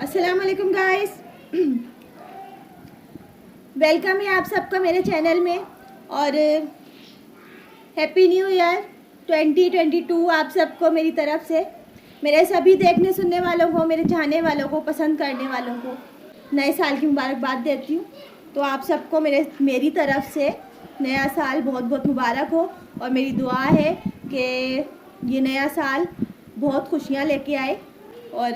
अस्सलाम वालेकुम guys, welcome है आप सबका मेरे चैनल में। और हैप्पी न्यू ईयर 2022 आप सबको मेरी तरफ से, मेरे सभी देखने सुनने वालों को, मेरे चाहने वालों को, पसंद करने वालों को नए साल की मुबारकबाद देती हूँ। तो आप सबको मेरी तरफ से नया साल बहुत बहुत मुबारक हो। और मेरी दुआ है कि ये नया साल बहुत खुशियाँ लेके आए और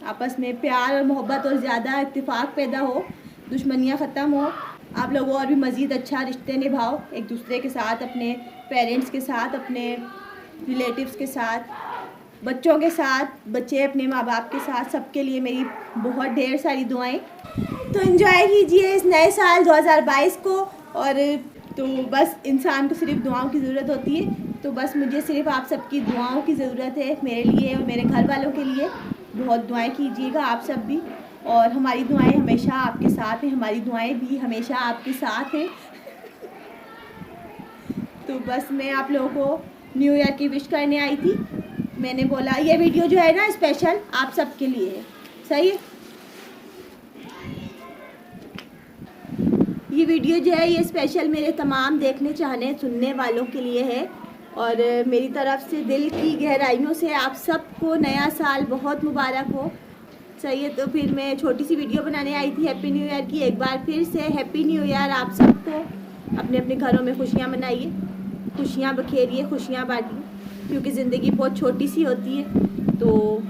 आपस में प्यार और मोहब्बत और ज़्यादा इत्तेफाक पैदा हो, दुश्मनियाँ ख़त्म हो, आप लोग और भी मज़ीद अच्छा रिश्ते निभाओ एक दूसरे के साथ, अपने पेरेंट्स के साथ, अपने रिलेटिव्स के साथ, बच्चों के साथ, बच्चे अपने माँ बाप के साथ। सबके लिए मेरी बहुत ढेर सारी दुआएं। तो एंजॉय कीजिए इस नए साल 2022 को। और तो बस इंसान को सिर्फ दुआओं की ज़रूरत होती है। तो बस मुझे सिर्फ आप सबकी दुआओं की ज़रूरत है, मेरे लिए और मेरे घर वालों के लिए। बहुत दुआएं कीजिएगा आप सब भी, और हमारी दुआएं हमेशा आपके साथ हैं, हमारी दुआएं भी हमेशा आपके साथ हैं। तो बस मैं आप लोगों को न्यू ईयर की विश करने आई थी। मैंने बोला ये वीडियो जो है ना स्पेशल आप सबके लिए है। सही है, ये वीडियो जो है ये स्पेशल मेरे तमाम देखने चाहने सुनने वालों के लिए है। और मेरी तरफ से दिल की गहराइयों से आप सबको नया साल बहुत मुबारक हो। सही है, तो फिर मैं छोटी सी वीडियो बनाने आई थी हैप्पी न्यू ईयर की। एक बार फिर से हैप्पी न्यू ईयर आप सबको। अपने अपने घरों में खुशियाँ मनाइए, खुशियाँ बखेरिए, खुशियाँ बांटिए, क्योंकि ज़िंदगी बहुत छोटी सी होती है। तो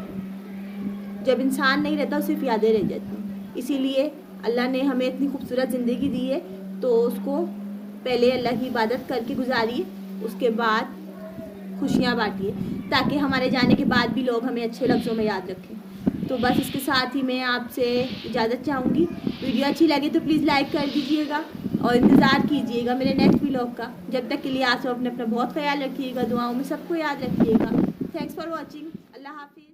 जब इंसान नहीं रहता सिर्फ यादें रह जाती हैं। इसीलिए अल्लाह ने हमें इतनी खूबसूरत ज़िंदगी दी है, तो उसको पहले अल्लाह की इबादत करके गुजारिए, उसके बाद खुशियाँ बांटिए, ताकि हमारे जाने के बाद भी लोग हमें अच्छे लफ्ज़ों में याद रखें। तो बस इसके साथ ही मैं आपसे इजाज़त चाहूँगी। वीडियो अच्छी लगे तो प्लीज़ लाइक कर दीजिएगा और इंतज़ार कीजिएगा मेरे नेक्स्ट व्लॉग का। जब तक के लिए आप सब अपना बहुत ख्याल रखिएगा, दुआओं में सबको याद रखिएगा। Thanks for watching. अल्लाह हाफिज़।